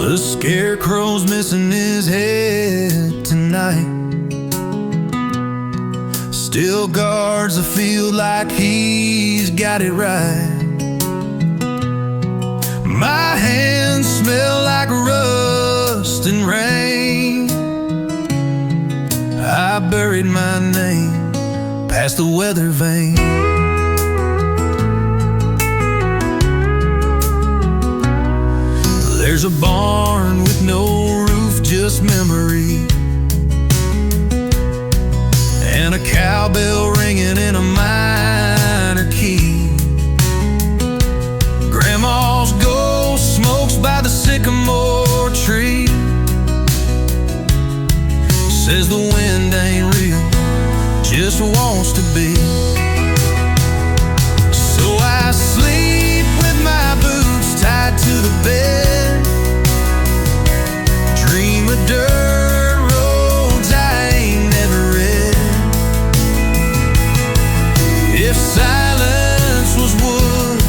The scarecrow's missing his head tonight. Still guards the field like he's got it right. My hands smell like rust and rain. I buried my name past the weather vane. There's a barn with no roof, just memory, and a cowbell ringing in a minor key. Grandma's ghost smokes by the sycamore tree. Says the wind ain't real, just wants to be. So I sleep with my boots tied to the bed, dream of dirt roads I ain't never read. If silence was wood,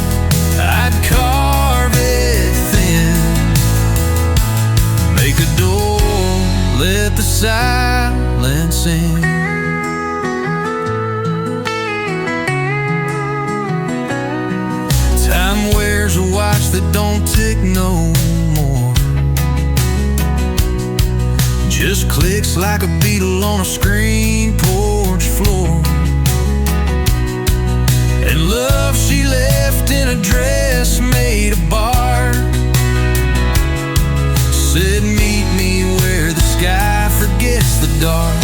I'd carve it thin, make a door, let the silence in. Time wears a watch that don't tick no more, just clicks like a beetle on a screen porch floor. And love she left in a dress made of bark, said meet me where the sky forgets the dark.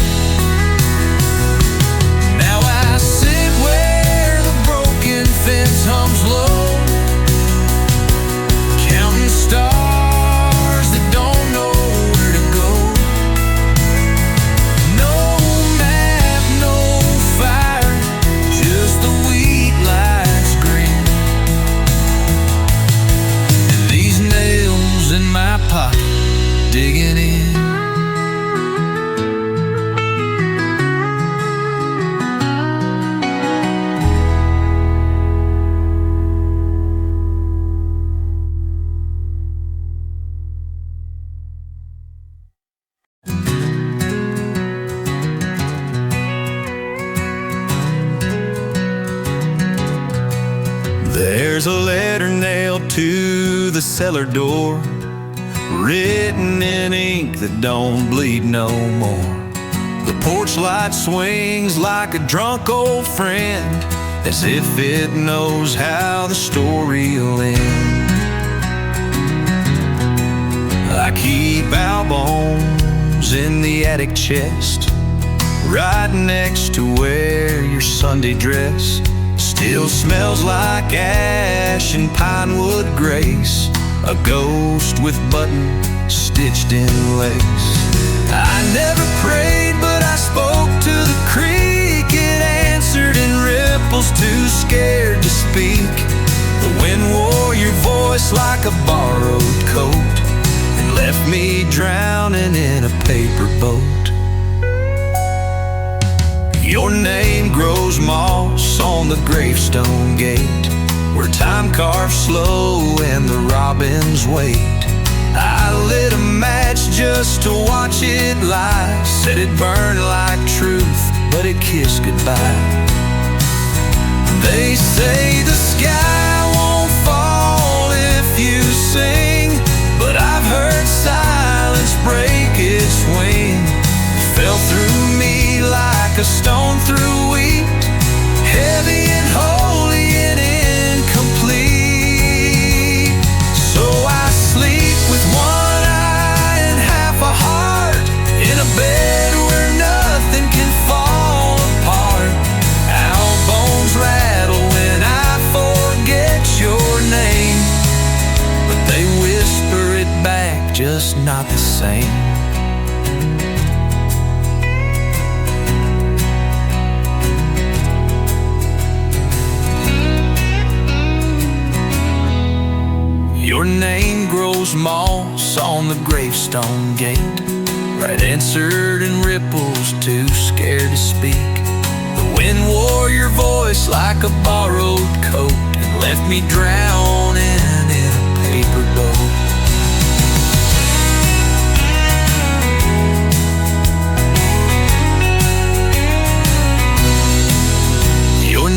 Now I sit where the broken fence hums low, counting stars that don't know where to go. No map, no fire, just the wheat lights green, and these nails in my pocket digging in. There's a letter nailed to the cellar door, written in ink that don't bleed no more. The porch light swings like a drunk old friend, as if it knows how the story'll end. I keep albums in the attic chest, right next to where your Sunday dress still smells like ash and pine wood grace, a ghost with buttons stitched in lace. I never prayed, but I spoke to the creek. It answered in ripples, too scared to speak. The wind wore your voice like a borrowed coat, and left me drowning in a paper boat. Your name grows moss on the gravestone gate, where time carves slow and the robins wait. I lit a match just to watch it lie, said it burned like truth, but it kissed goodbye. They say the sky won't fall if you sing, but I've heard silence break its wing. Fell through me like a stone through wheat, heavy and holy and incomplete. So I sleep with one eye and half a heart, in a bed where nothing can fall apart. Our bones rattle when I forget your name, but they whisper it back, just not the same. Your name grows moss on the gravestone gate, right answered in ripples, too scared to speak. The wind wore your voice like a borrowed coat, and left me drowning in a paper boat.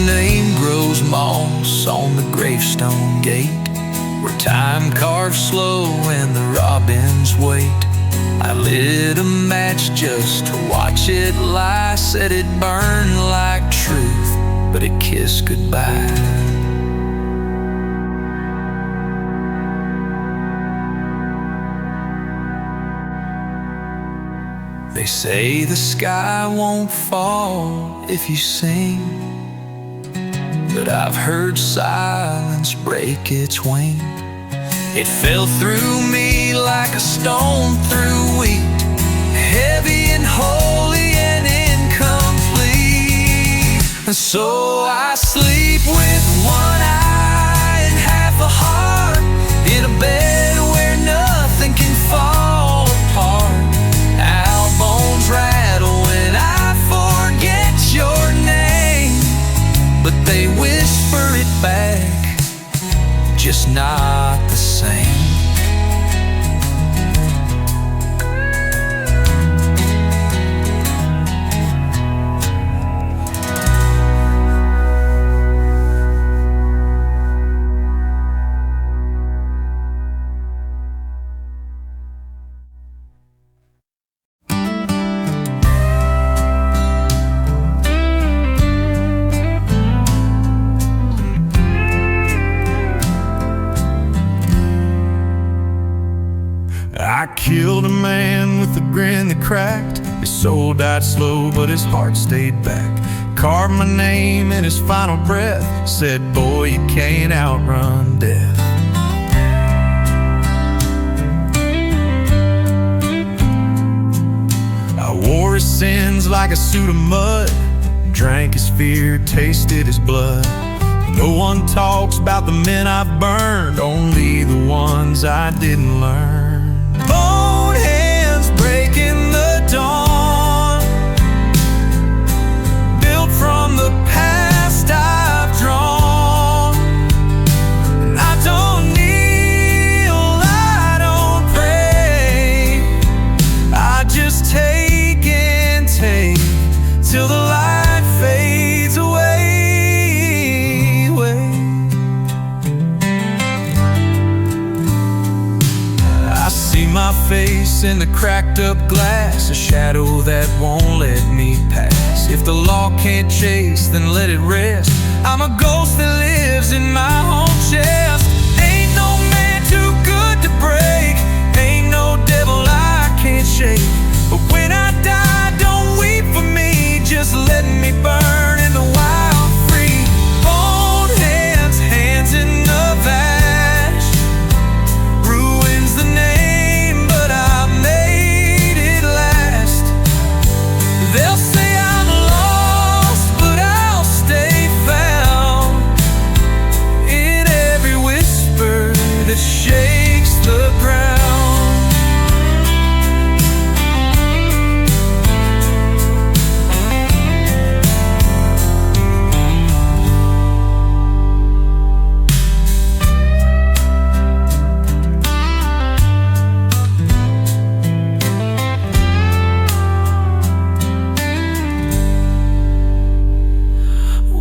name grows moss on the gravestone gate, where time carves slow and the robins wait. I lit a match just to watch it lie, said it burned like truth, but it kissed goodbye. They say the sky won't fall if you sing, but I've heard silence break its wing. It fell through me like a stone through wheat, heavy and holy and incomplete. And so I sleep with one eye and half a heart, in a bed where nothing can fall apart. Our bones rattle when I forget your name, but they whisper it back, just not the same. I killed a man with a grin that cracked. His soul died slow, but his heart stayed back. Carved my name in his final breath, said, boy, you can't outrun death. I wore his sins like a suit of mud, drank his fear, tasted his blood. No one talks about the men I've burned, only the ones I didn't learn. Bone hands breaking the dawn, built from the past I've drawn. And I don't kneel, I don't pray, I just take and take till the light fades away. My face in the cracked up glass, a shadow that won't let me pass. If the law can't chase, then let it rest. I'm a ghost that lives in my own chest. Ain't no man too good to break, ain't no devil I can't shake. But when I die, don't weep for me, just let me burn in the wild, free. Bone hands, hands in the ash, ruins the name. They'll say I'm lost, but I'll stay found in every whisper that shakes the ground.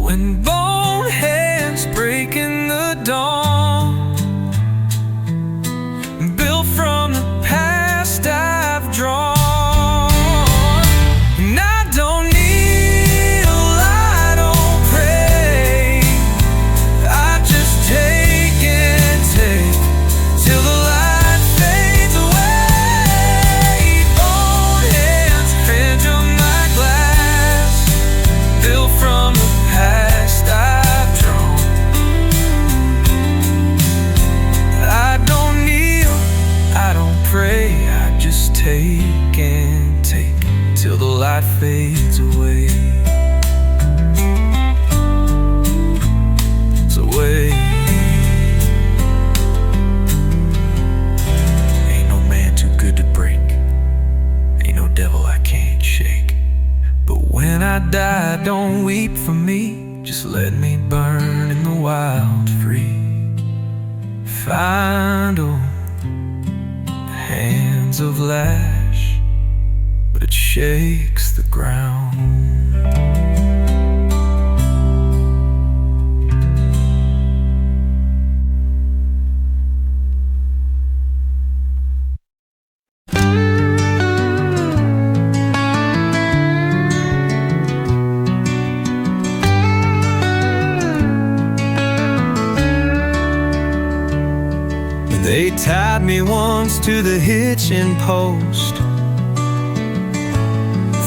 When bone hands break in the dawn, built from the past I've drawn. And I don't kneel, I don't pray, I just take and take till the light fades away. Bone hands, hands on my glass, built from the past I've drawn. I don't kneel, I don't pray, I just take and take till the light fades away. So wait, ain't no man too good to break, ain't no devil I can't shake. But when I die, don't weep for me, just let me burn in the wild, free. Final hands of lash, but it shakes the ground. They tied me once to the hitching post,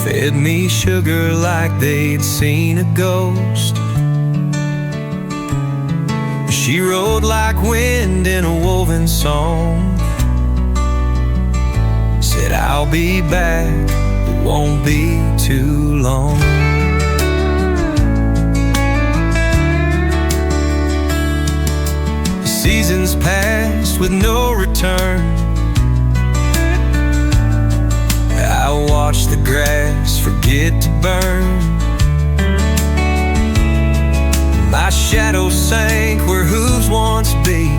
fed me sugar like they'd seen a ghost. She rode like wind in a woven song, said I'll be back, it won't be too long. Seasons passed with no return. I watched the grass forget to burn. My shadow sank where hooves once beat.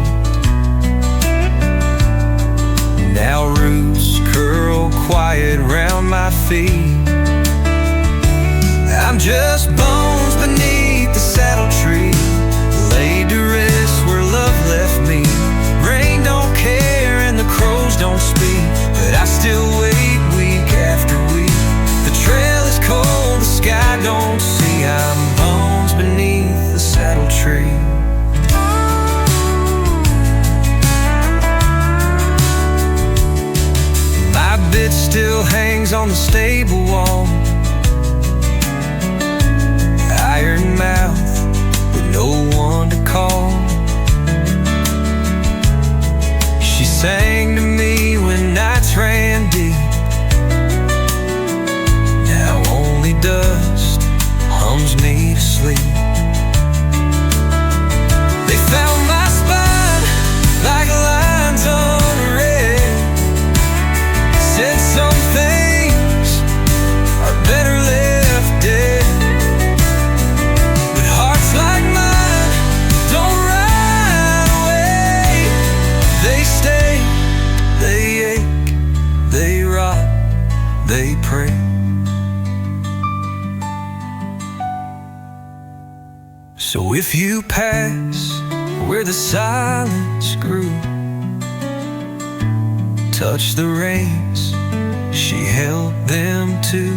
Now roots curl quiet round my feet. I'm just bones beneath the saddle tree, laid to rest where love left me. Rain don't care and the crows don't speak, but I still wait week after week. The trail is cold, the sky don't see. I'm bones beneath the saddle tree. My bit still hangs on the stable wall, iron mouth with no one to call. She sang to me when nights ran deep. Now only dust hums me to sleep. They found my spine like lines on red, said some things are better left dead. But hearts like mine don't run away. They stay, they ache, they rot, they pray. So if you pass where the silence grew, touch the reins, she held them too.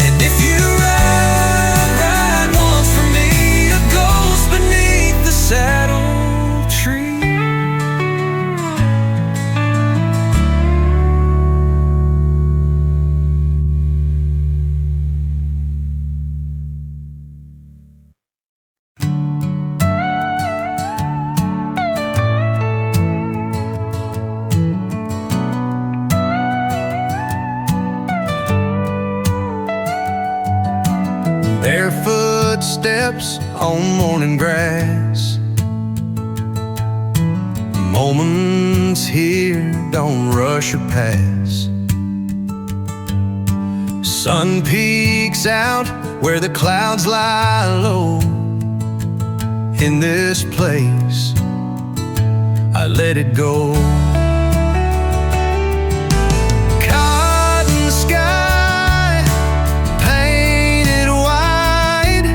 And if you ride once for me, a ghost beneath the saddle tree. Barefoot steps on morning grass. Moments here don't rush or pass. Sun peeks out where the clouds lie low. In this place, I let it go. Cotton sky painted white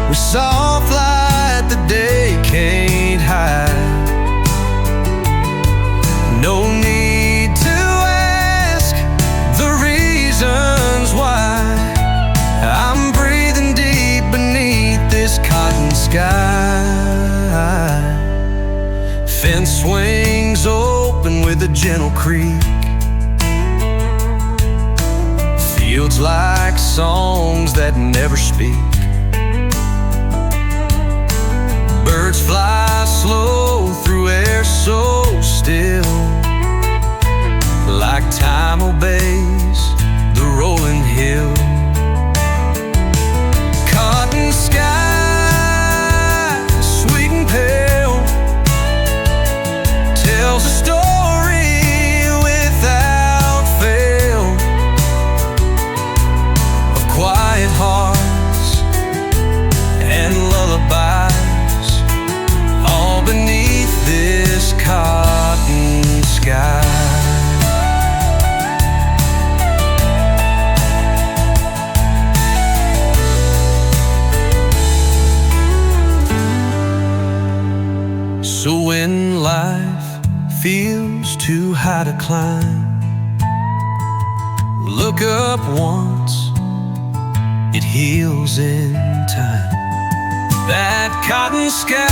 with soft light the day can't hide. No need to ask the reasons why I'm breathing deep beneath this cotton sky. Fence swings open with a gentle creak. Fields like songs that never speak. Birds fly slow through air so still, like time obeys the rolling hill. Cotton sky, sweet and pale, tells a story without fail of quiet hearts and lullabies, all beneath this cotton sky. So when life feels too high to climb, look up once, it heals in time. That cotton sky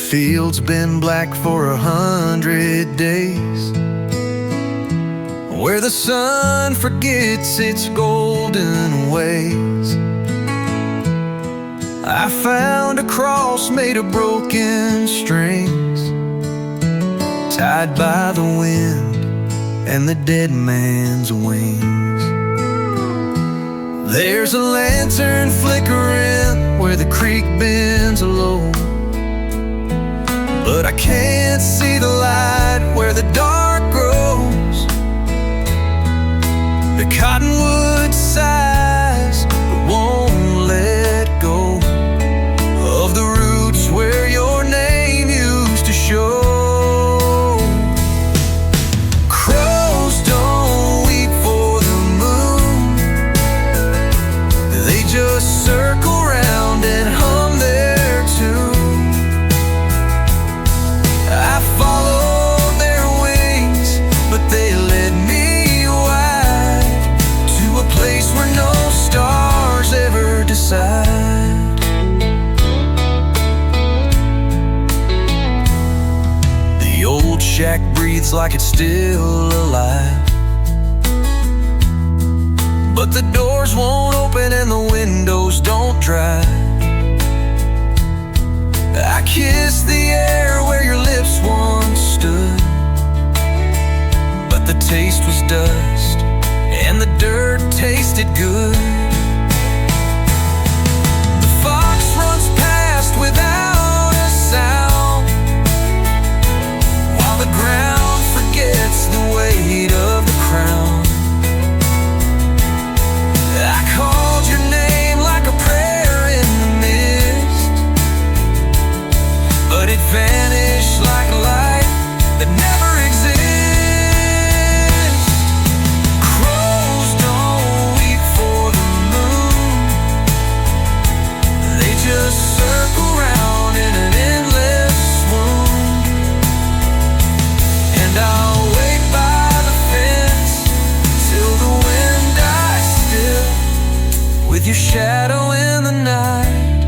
field's been black for 100 days, where the sun forgets its golden ways. I found a cross made of broken strings, tied by the wind and the dead man's wings. There's a lantern flickering where the creek bends low, but I can't see the light where the dark grows. The cottonwood sighs but won't let go of the roots where your name used to show. Crows don't weep for the moon, they just circle round and hum their tune. I followed their wings, but they led me wide to a place where no stars ever decide. The old shack breathes like it's still alive, but the doors won't open and the windows don't dry. I kiss the air where your lips once stood, but the taste was dust and the dirt tasted good. The fox runs past without a sound, while the ground forgets the weight of the crown. I called your name like a prayer in the mist, but it vanished like a light that never exists. Crows don't weep for the moon, they just circle round in an endless swoon. And I'll wait by the fence till the wind dies still, with your shadow in the night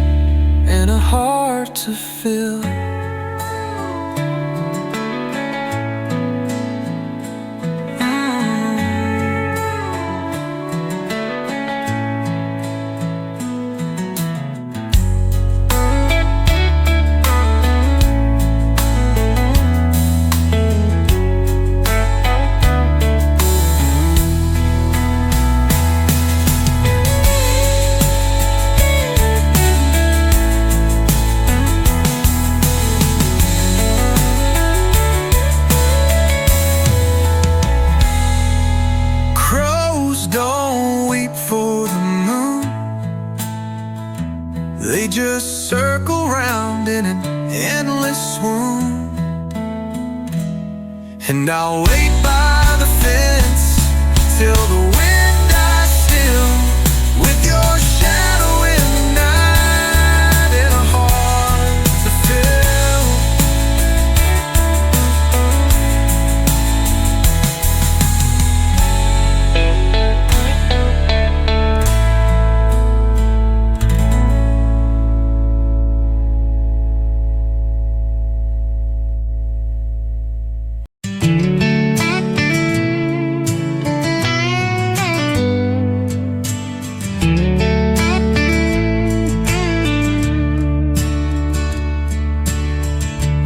and a heart to fill. Don't weep for the moon, they just circle round in an endless swoon. And I'll wait by the fence till the wind dies still, with your shadow in the night and a heart to fill.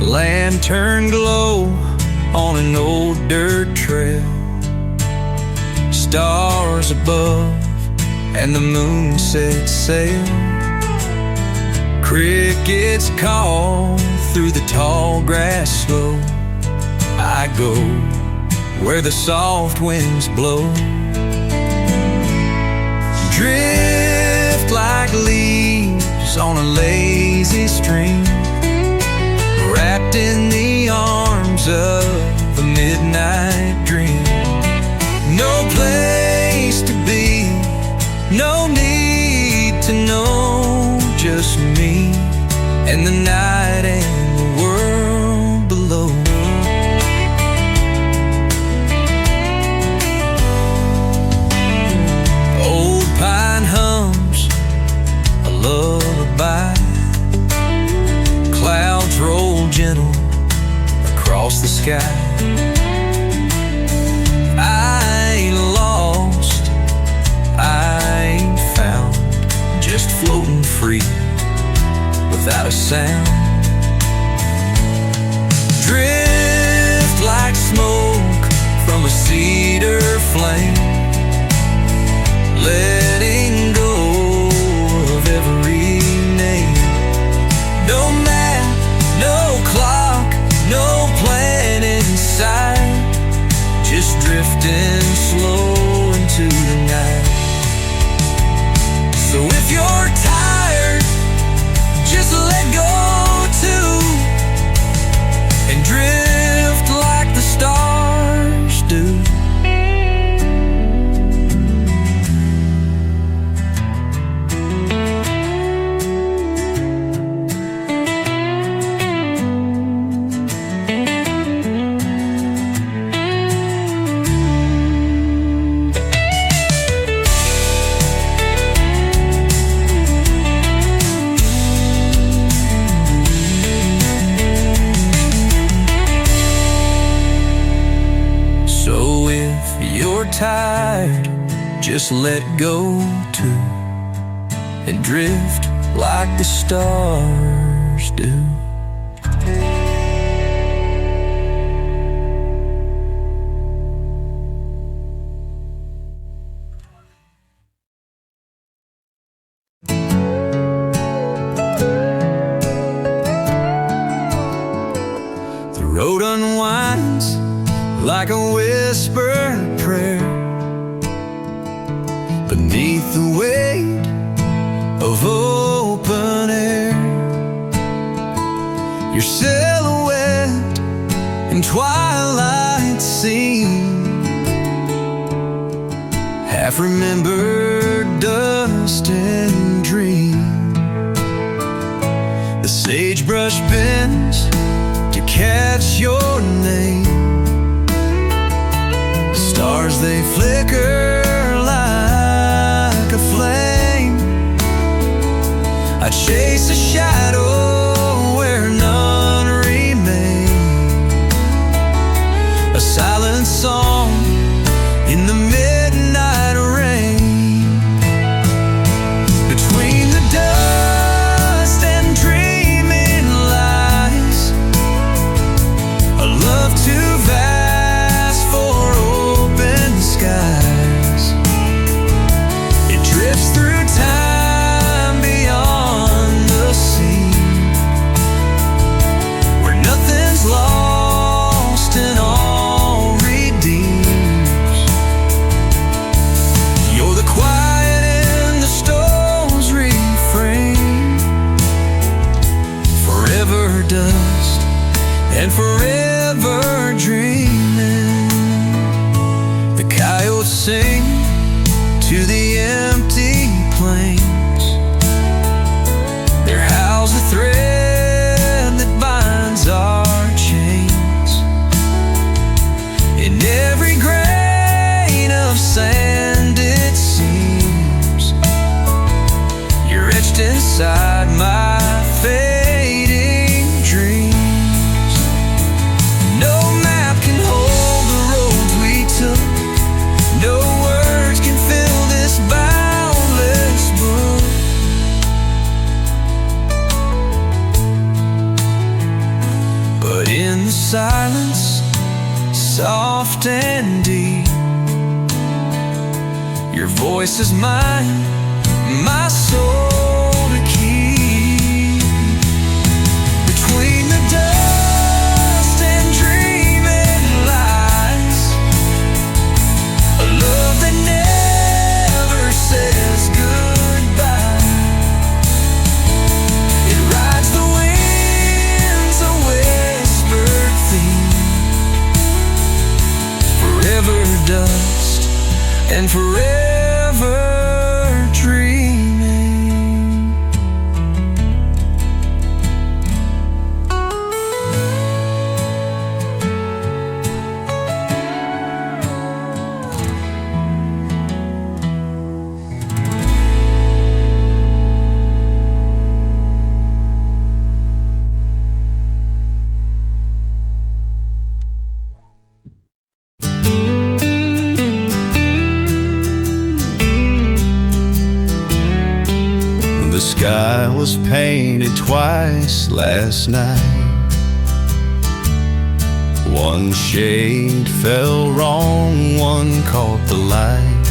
Lantern glow on an old dirt trail, stars above and the moon set sail. Crickets call through the tall grass slow. I go where the soft winds blow. Drift like leaves on a lazy stream, wrapped in the arms of a midnight dream. No place to be, no need to know, just me and the night and the world below. Old pine hums a lullaby, clouds roll the sky. I ain't lost, I ain't found, just floating free without a sound. Drift like smoke from a cedar flame, letting go of every name. No map, no clock, no plan inside, just drifting slow into the night. So if you're tired, just let go too, and drift like the stars do. Tired, just let go too, and drift like the stars do. The road unwinds like a whispered prayer beneath the weight of open air. Your silhouette in twilight scene, half remembered dust and dream. The sagebrush bends to catch your name. Stars, they flicker like a flame. I chase a shadow where none remain. A silent song in the midnight rain. Between the dust and dreaming lies a love too vast for open skies. It drifts through time beyond the sea, where nothing's lost and all redeems. You're the quiet in the stone's refrain, forever dust and forever dreaming. The coyotes sing to the empty plains. Their howl's the thread that binds our chains. In every grain of sand it seems you're etched inside my fading dreams. No map can hold the roads we took, no words can fill this boundless book. But in the silence, soft and deep, your voice is mine, my soul to keep. Between the dust and dreaming lies a love that never says goodbye. It rides the winds, a whispered theme, forever dust and forever dreaming. was painted twice last night. One shade fell wrong, one caught the light.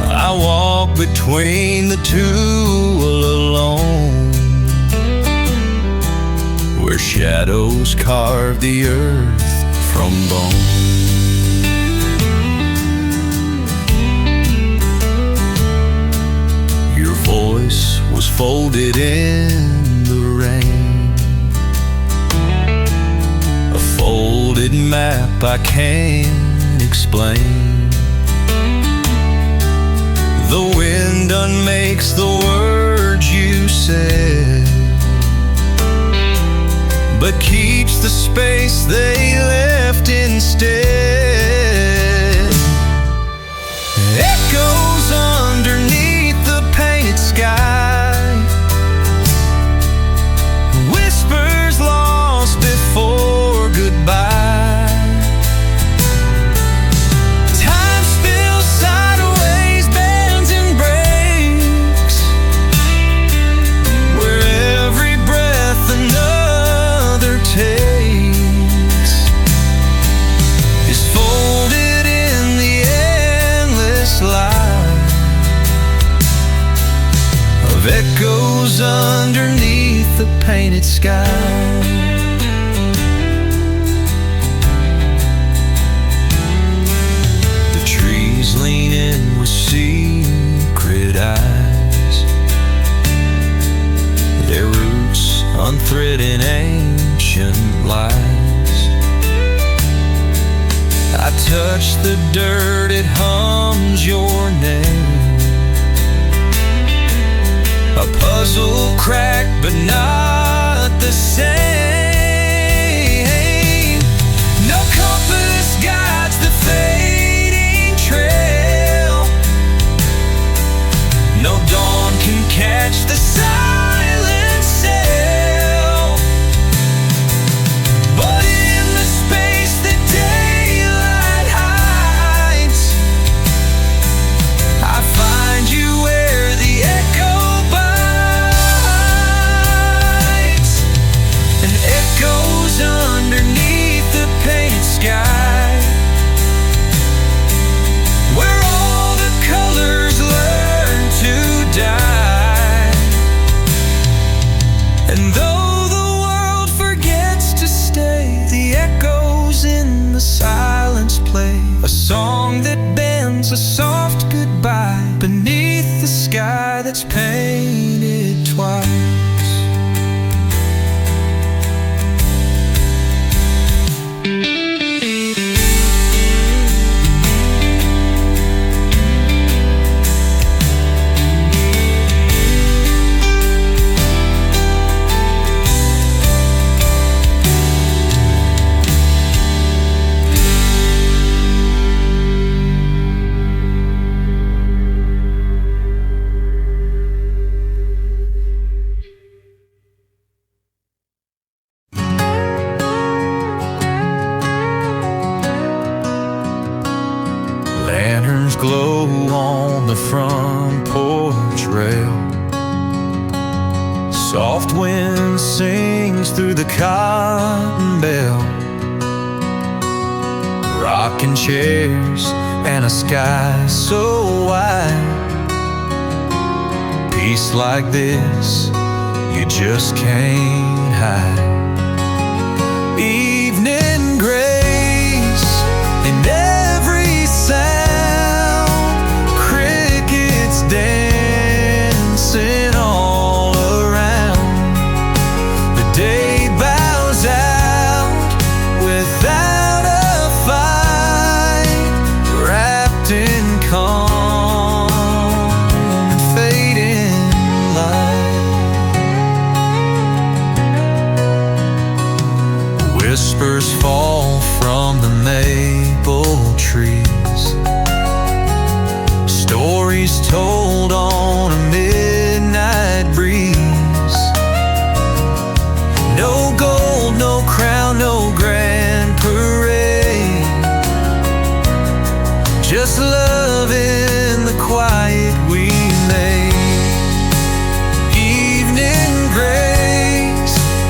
I walk between the two alone, where shadows carve the earth from bone. Your voice was folded in the rain, a folded map I can't explain. The wind unmakes the words you said, but keeps the space they left instead. Echoes underneath the painted sky, whispers lost before goodbye. Time spills sideways, bends and breaks, where every breath another takes is folded in the endless light of echoes underneath the painted sky. The trees lean in with secret eyes, their roots unthreading ancient lies. I touch the dirt, it hums your name, a puzzle cracked but not the same. No compass guides the fading trail, no dawn can catch the silent sail. But in the space that daylight hides, I find you where the echo bites, and echoes underneath the painted sky, where all the colors learn to die. And though the world forgets to stay, the echoes in the silence play a song that bends a soft goodbye beneath the sky that's painted twice. Lanterns glow on the front porch rail, soft wind sings through the cotton bell. Rocking chairs and a sky so wide, peace like this you just can't hide. Evening grace in every sound, crickets dancing all around. The day bows out without a fight, wrapped in calm and fading light.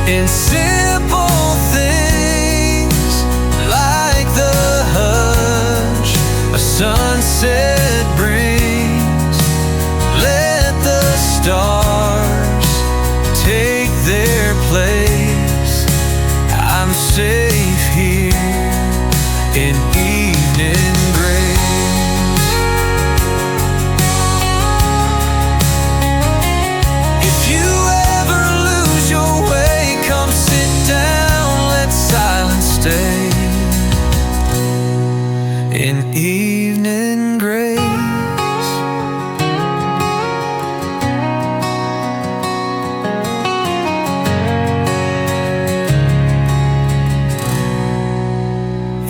in simple things like the hush a sunset brings. Let the stars take their place. I'm safe here in evening grace. If you ever lose your way, come sit down, let silence stay in evening grace.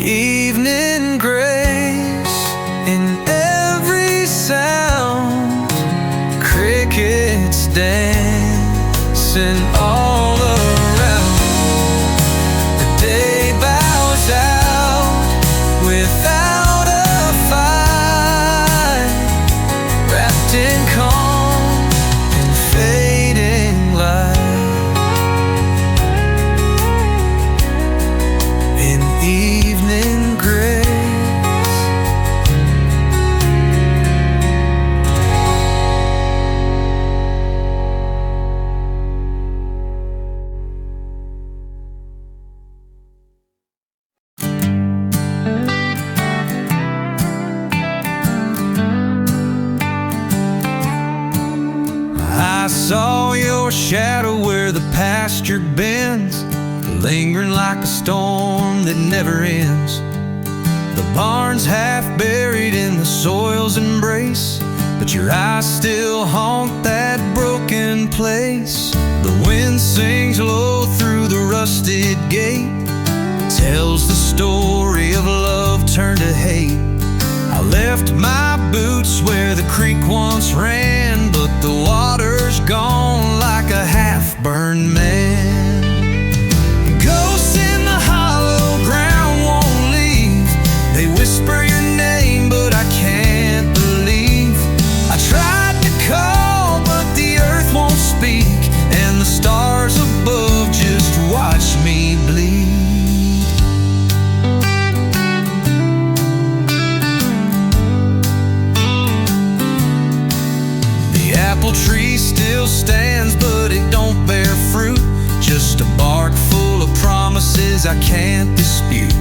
Evening grace in every sound, crickets dancing all around. The day bows out without a fight, wrapped in calm and fading light. In evening grace. I saw your shadow where the pasture bends, lingering like a storm that never ends. The barn's half buried in the soil's embrace, but your eyes still haunt that broken place. The wind sings low through the rusted gate, tells the story of love turned to hate. I left my boots where the creek once ran, but the water's gone like a half-burned man. Ghosts in the hollow ground won't leave. They whisper your name, but I can't believe. I tried to call, but the earth won't speak, and the stars above just watch me bleed. Apple tree still stands, but it don't bear fruit. Just a bark full of promises I can't dispute.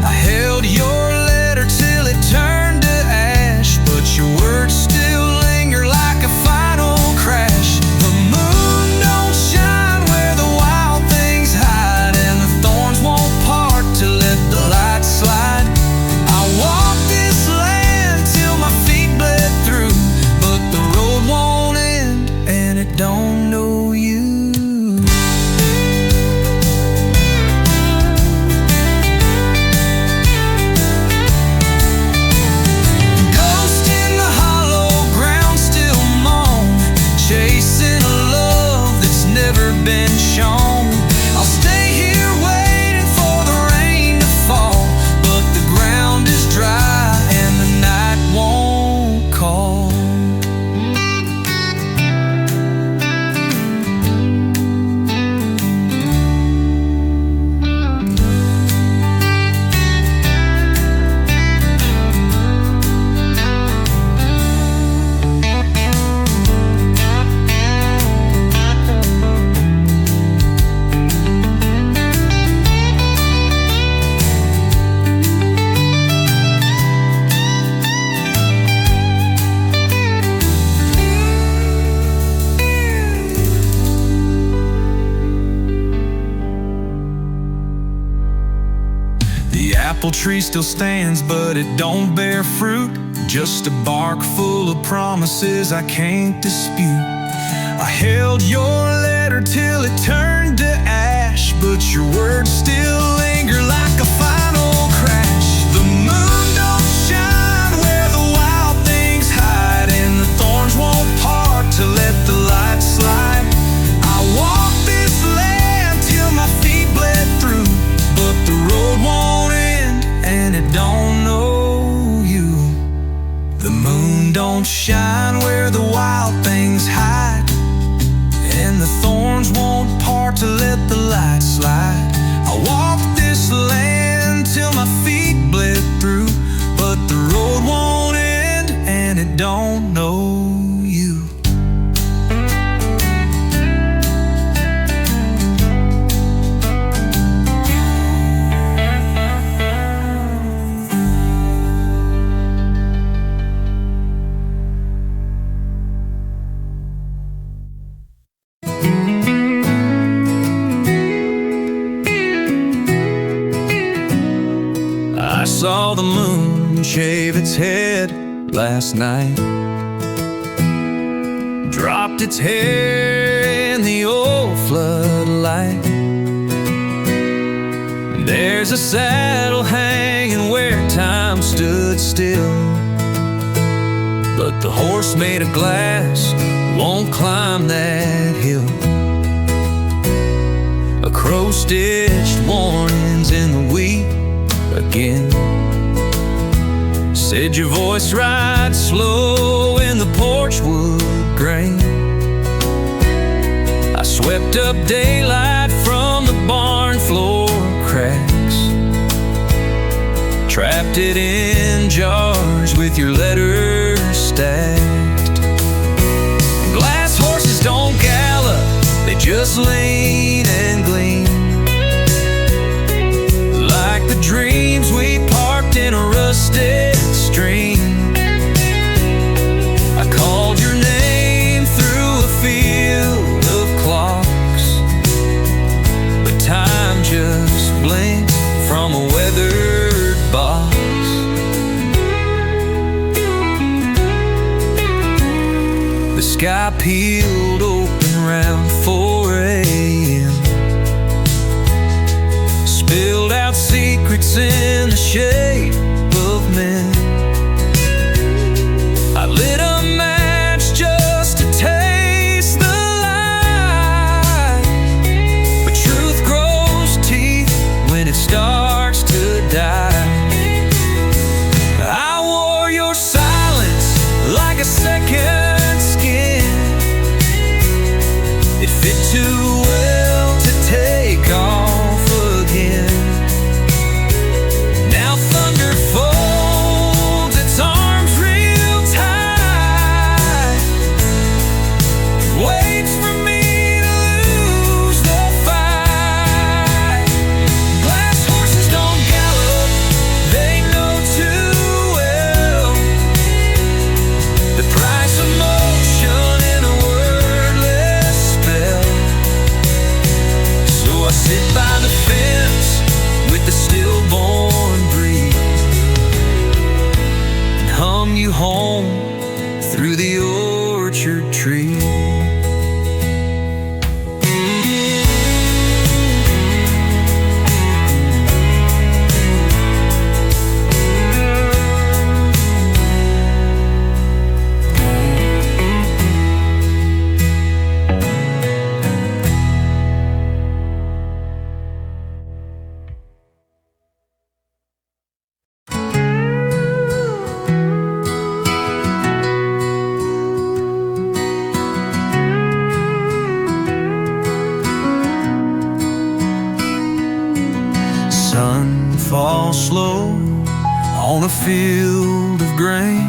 I held your letter till it turned to ash, but your words still linger like a final crash. The moon don't shine where the wild things hide, and the thorns won't part to let the light slide. I walked this land till my feet bled through, but the road won't end, and it don't know you. Ghost in the hollow ground still moan, chasing a love that's never been shown. I'll stay here waiting for the rain to fall, but the ground is dry and the night won't call. The apple tree still stands, but it don't bear fruit. Just a bark full of promises I can't dispute. I held your letter till it turned to ash, but your words still linger like a final crash. The moon don't shine where the wild things hide, and the thorns won't part to let the light slide. I walked this land till my feet bled through, but the road won't end, and it don't know you. The moon don't shine where the wild things hide, and the thorns won't part to let the I saw the moon shave its head last night, dropped its hair in the old floodlight. There's a saddle hanging where time stood still, but the horse made of glass won't climb that hill. A crow-stitched warning's in the wheat again. Said your voice rides slow in the porch wood grain. I swept up daylight from the barn floor cracks, trapped it in jars with your letters stacked. Glass horses don't gallop, they just lean and gleam, like the dreams we parked in a rusted stream. I called your name through a field of clocks, but time just blinked from a weathered box. The sky peeled open around 4 a.m., spilled out secrets in the shape of men. I lit a match just to taste the light, but truth grows teeth when it starts to die. I wore your silence like a second skin. It fit too well to take off again. Now thunder folds its arms real tight, waits for me to lose the fight. Glass horses don't gallop, they know too well the price of motion in a wordless spell. So I sit by the fence with the stillborn breeze and hum you home through the orchard tree. Sun falls slow on a field of grain.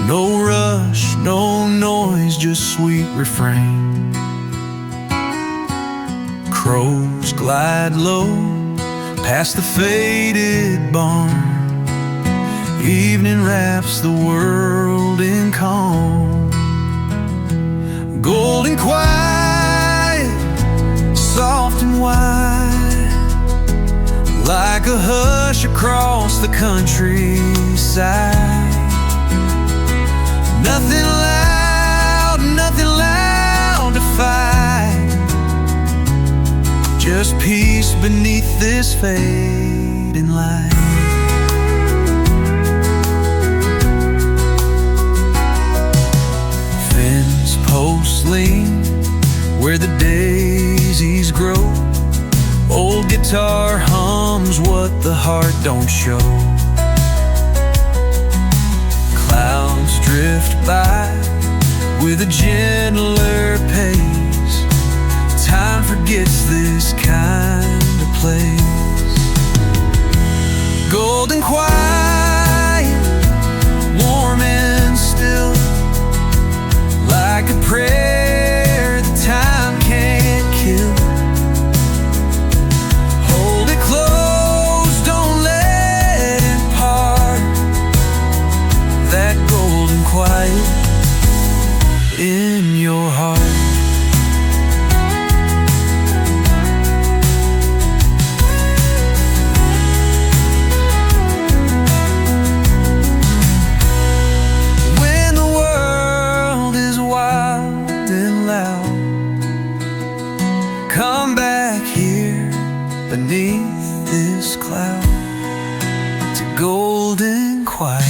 No rush, no noise, just sweet refrain. Crows glide low past the faded barn. Evening wraps the world in calm. Golden quiet, soft and wide, like a hush across the countryside. Nothing loud to fight, just peace beneath this fading light. Fence posts lean where the daisies grow. Old guitar hums what the heart don't show. Clouds drift by with a gentler pace. Time forgets this kind of place. Golden quiet, warm and still, like a prayer that time can't kill. Hold it close, don't let it part. That golden quiet in your heart. beneath this cloud. It's a golden quiet.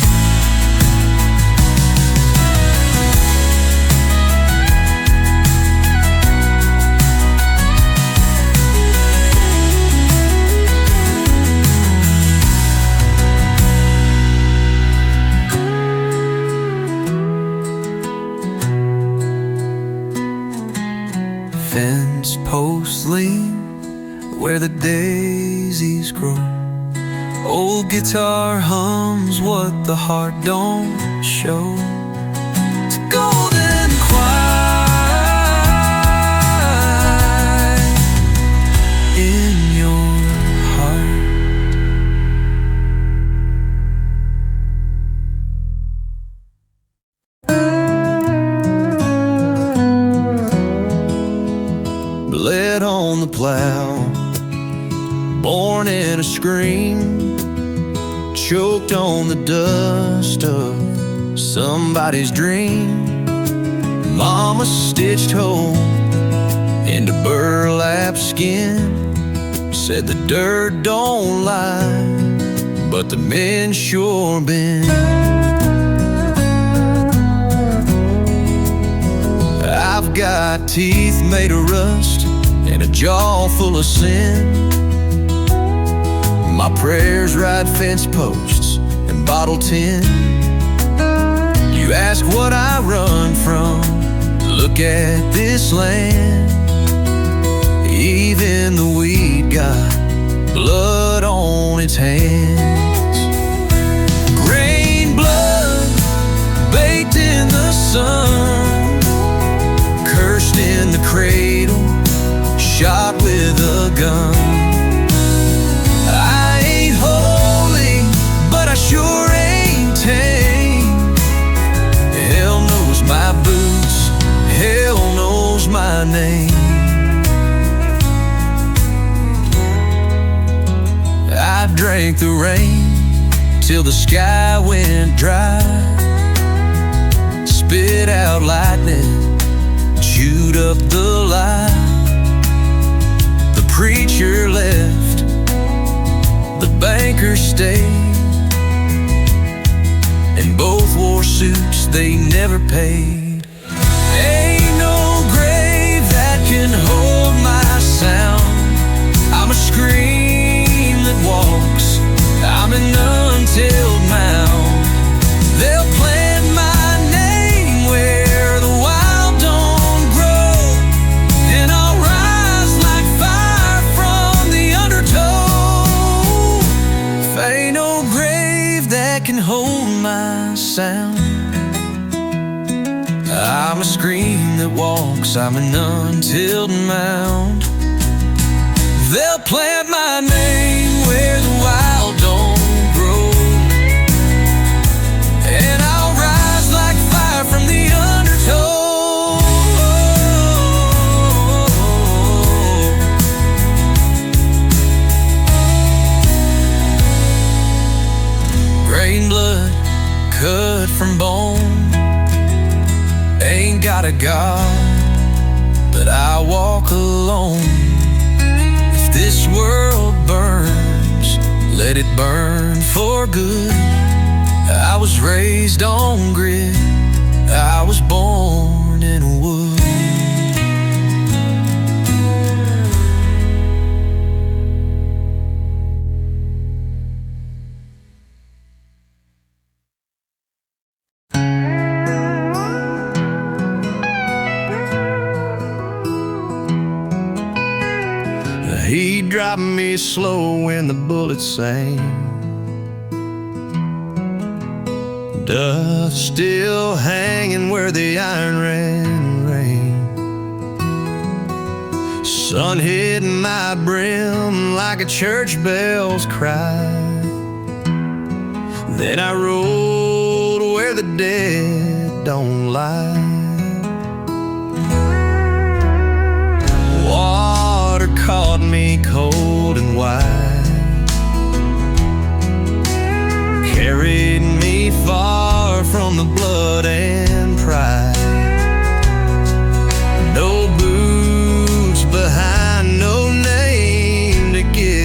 Fence posts lean where the daisies grow. Old guitar hums what the heart don't show. It's golden quiet in your heart. Bled on the plow, born in a scream, choked on the dust of somebody's dream. Mama stitched holes into burlap skin, said the dirt don't lie, but the men sure been. I've got teeth made of rust and a jaw full of sin. My prayers ride fence posts and bottle tin. You ask what I run from, look at this land. Even the weed got blood on its hands. Grain blood baked in the sun, cursed in the cradle, shot with a gun. I ain't holy, but I sure ain't tame. Hell knows my boots, hell knows my name. I drank the rain till the sky went dry, spit out lightning, chewed up the lie. The preacher left, the banker stayed, and both wore suits they never paid. Ain't no grave that can hold my sound. I'm a scream that walks, I'm an untilled mound. They'll plant my name where the wild don't grow, and I'll rise like fire from the undertow. If ain't no grave that can hold my sound, I'm a scream that walks, I'm an untilled mound. They'll plant my name where the wild don't grow, and I'll rise like fire from the undertow. Grain blood cut from bone, ain't got a God, but I walk alone. If this world burns, let it burn for good. I was raised on grit, I was born in a wood. He dropped me slow when the bullets sang. Dust still hanging where the iron ran rain. Sun hit my brim like a church bell's cry. Then I rolled where the dead don't lie. Water caught me cold and wide, carried me far from the blood and pride. No boots behind, no name to give.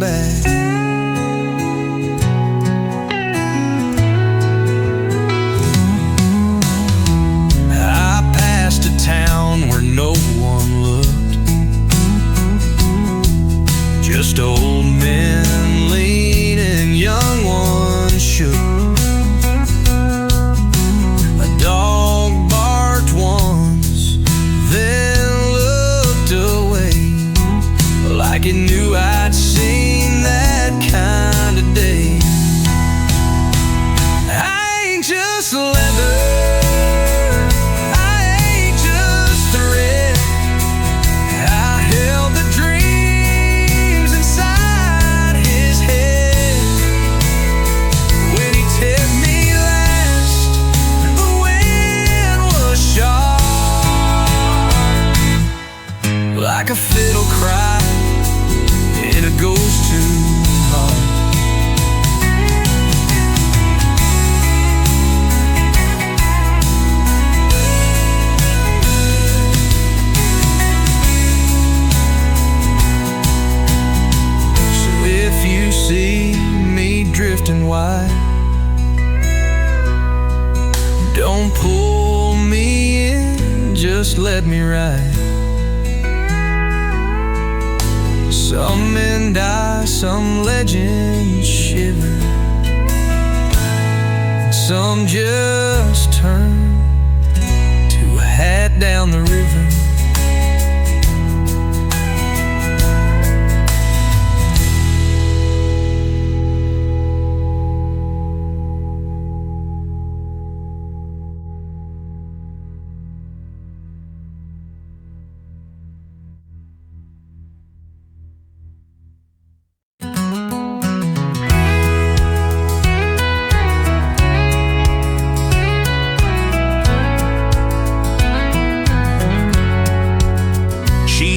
back. I passed a town where no one looked, just old men leaning, young ones shook. A dog barked once, then looked away, like it knew I'd seen that kind of day. I ain't just leather, I ain't just thread. I held the dreams inside his head. When he took me last, the wind was sharp, like a fiddle cry in a ghost tune heart. So if you see me drifting wide, don't pull me in, just let me ride. Some men die, some legends shiver, some just turn to a hat down the river.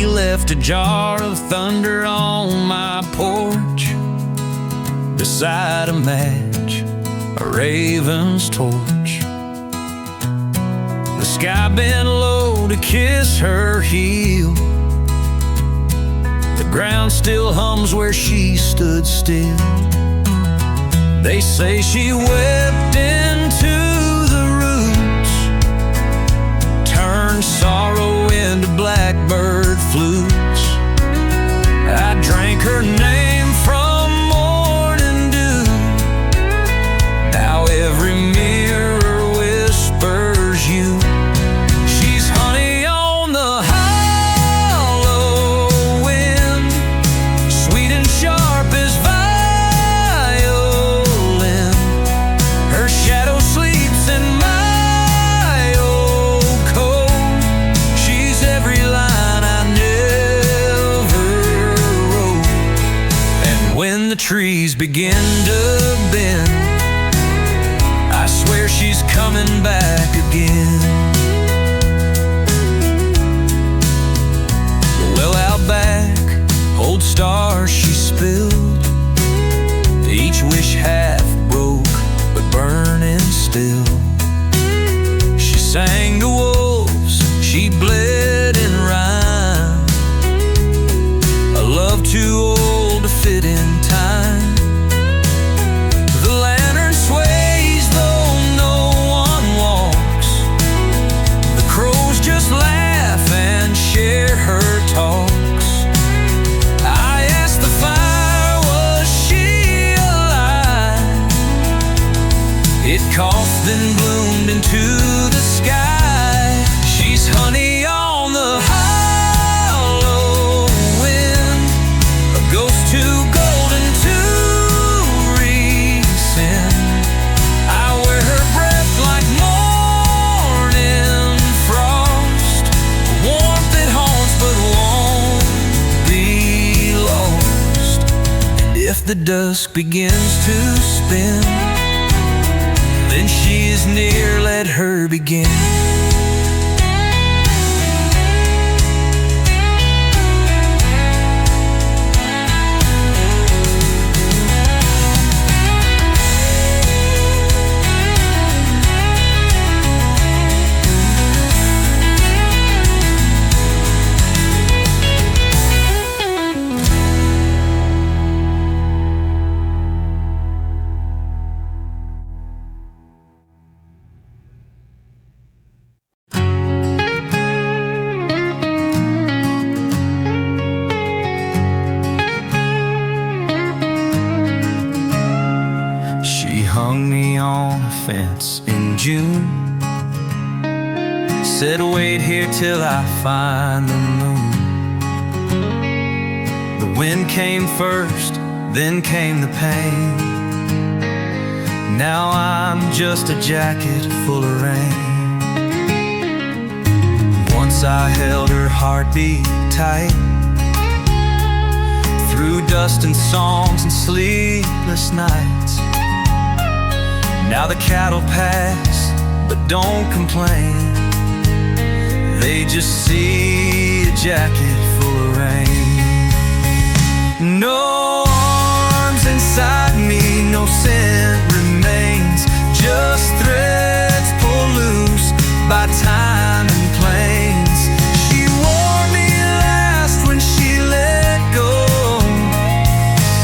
Left a jar of thunder on my porch, beside a match, a raven's torch. The sky bent low to kiss her heel, the ground still hums where she stood still. They say she wept into the roots, turned sorrow into blackbird flutes. I drank her name from morning dew. Now every mirror whispers you. She's honey on the hollow wind, sweet and sharp as violin. Her shadow sleeps in my old coat. She's every line I never wrote. And when the trees begin to bend, I swear she's coming back again. The well out back, old stars she spilled, each wish half broke but burning still. She sang to wolves, she bled in rhyme, a love too old to fit in time. The lantern sways though no one walks, the crows just laugh and share her talks. I asked the fire, was she alive? It coughed and bloomed into the sky. She's honey on the hollow wind, a ghost too golden to rescind. I wear her breath like morning frost, warmth that haunts but won't be lost. And if the dusk begins to spin, then she is near, let her begin. said wait here till I find the moon. The wind came first, then came the pain. Now I'm just a jacket full of rain. Once I held her heartbeat tight, through dust and songs and sleepless nights. Now the cattle pass, but don't complain. They just see a jacket full of rain. No arms inside me, no scent remains, just threads pulled loose by time and plains. She wore me last when she let go,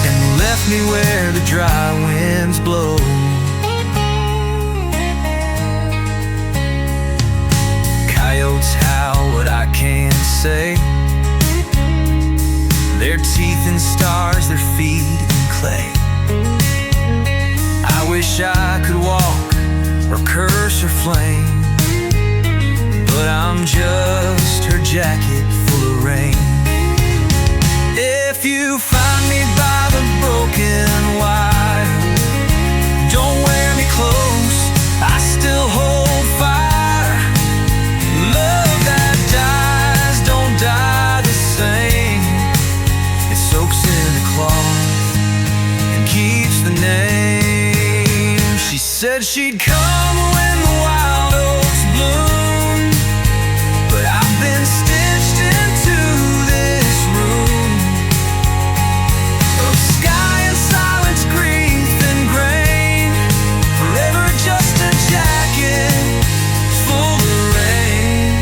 and left me where the dry winds blow. Coyotes howl, but I can't say. Their teeth in stars, their feet in clay. I wish I could walk or curse or flame, but I'm just her jacket full of rain. If you find me by the broken wire, don't wear me close, I still hold fire. Love that dies don't die the same. It soaks in the cloth and keeps the name. She said she'd come when the wild oats bloom, but I've been stitched into this room of sky and silence, grief and grain. Forever just a jacket full of rain.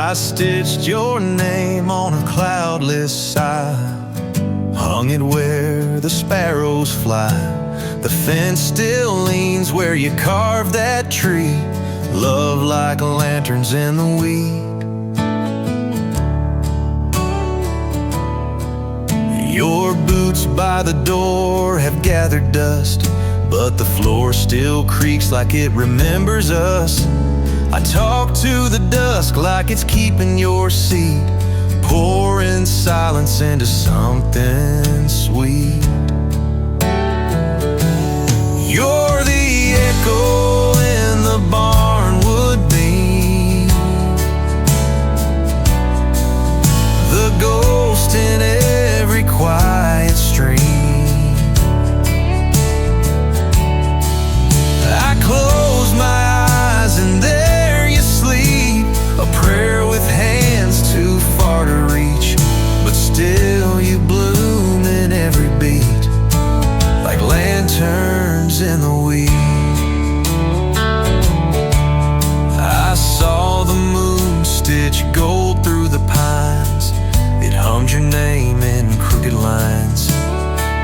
I stitched your name on a cloudless side, hung it where the sparrows fly. The fence still leans where you carved that tree. Love like lanterns in the weed. Your boots by the door have gathered dust, but the floor still creaks like it remembers us. I talk to the dusk like it's keeping your seat, pouring silence into something sweet. You're the echo in the barnwood beam, the ghost in every quiet stream. I close my eyes and there you sleep, a prayer with hands too far to reach, but still you bloom in every beat, like lanterns in the weed. I saw the moon stitch gold through the pines, it hummed your name in crooked lines.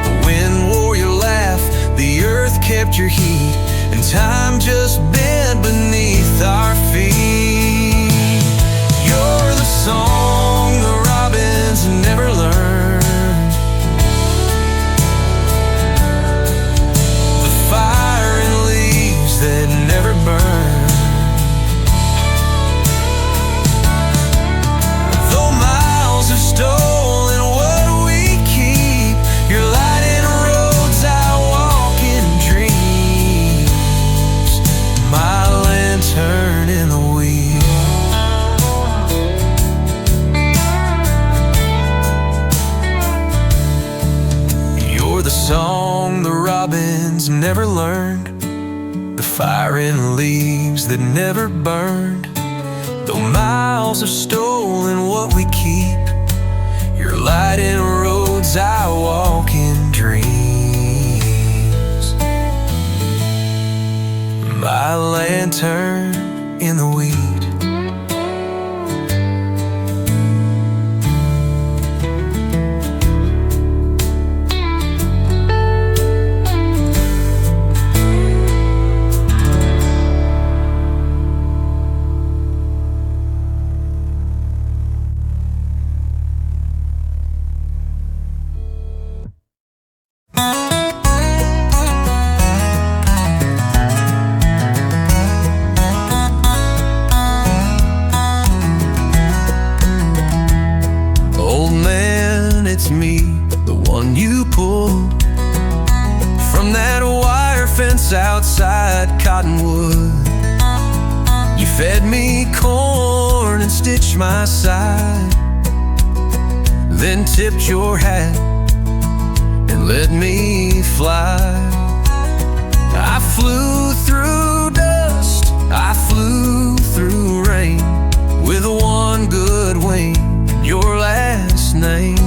The wind wore your laugh, the earth kept your heat, and time just bent beneath our feet. You're the song the robins never learned, the fire and leaves that never burn. Though miles have stolen what we keep, your light in roads I walk in dreams, my lantern in the weed. You're the song the robins never learned, the fire in leaves that never burned. Though miles have stolen what we keep, your light in roads I walk lantern in the weed. It's me, the one you pulled from that wire fence outside Cottonwood. You fed me corn and stitched my side, then tipped your hat and let me fly. I flew through dust, I flew through rain, with one good wing, your last name.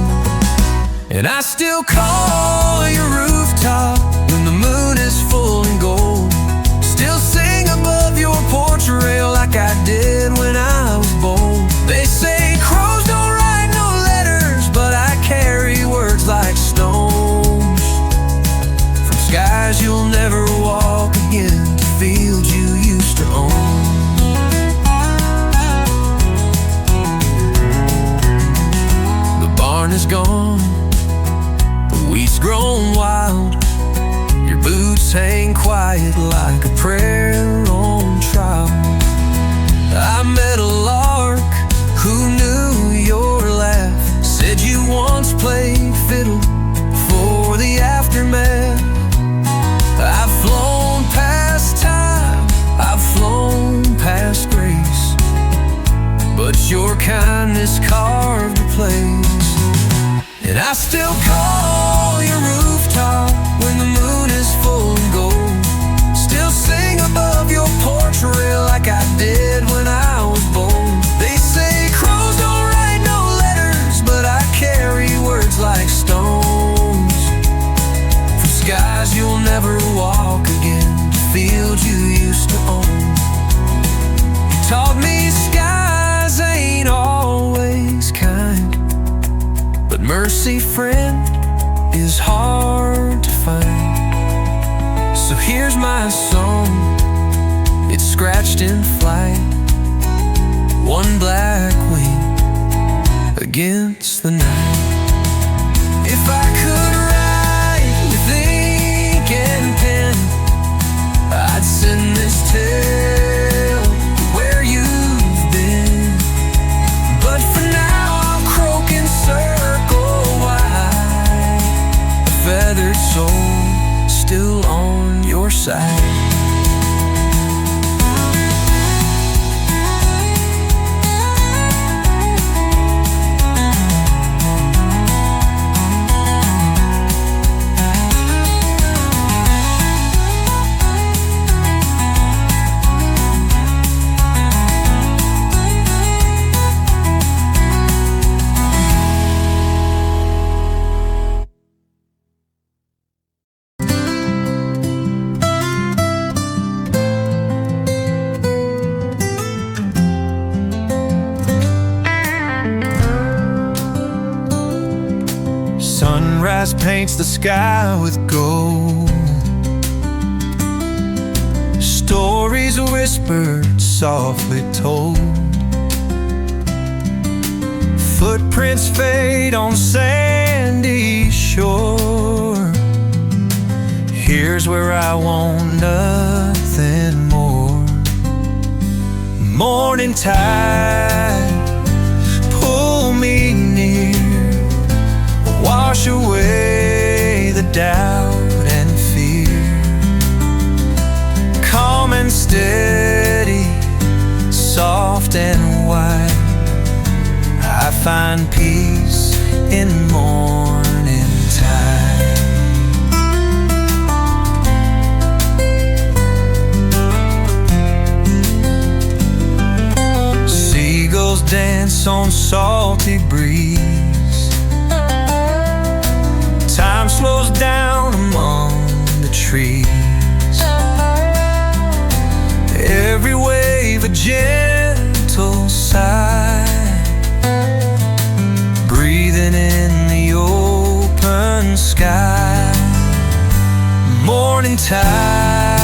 And I still call your rooftop when the moon is full and gold. Still sing above your porch rail like I did when I was bold. They say crows don't write no letters, but I carry words like stones, from skies you'll never walk again, to fields you used to own. The barn is gone, wheat's grown wild, your boots hang quiet like a prayer on trial. I met a lark who knew your laugh, said you once played fiddle for the aftermath. I've flown past time, I've flown past grace, but your kindness carved a place. And I still call your rooftop when the moon is full and gold. Still sing above your porch rail like I did when I was bold. They say crows don't write no letters, but I carry words like stones, from skies you'll never walk again, to fields you used to own. You taught me skies ain't always kind, but mercy, friend, is hard to find. So here's my song, it's scratched in flight, one black wing against the night. If I could write with ink and pen, I'd send this tale where you've been. But for now I'm croaking circle wide, a feathered soul still on your side. Sunrise paints the sky with gold, stories whispered, softly told. Footprints fade on sandy shore. Here's where I want nothing more. Morning tide, pull me near, wash away the doubt and fear. Calm and steady, soft and wide, I find peace in morning tide. Seagulls dance on salty breeze. Time slows down among the trees. Every gentle sigh, breathing in the open sky. Morning tide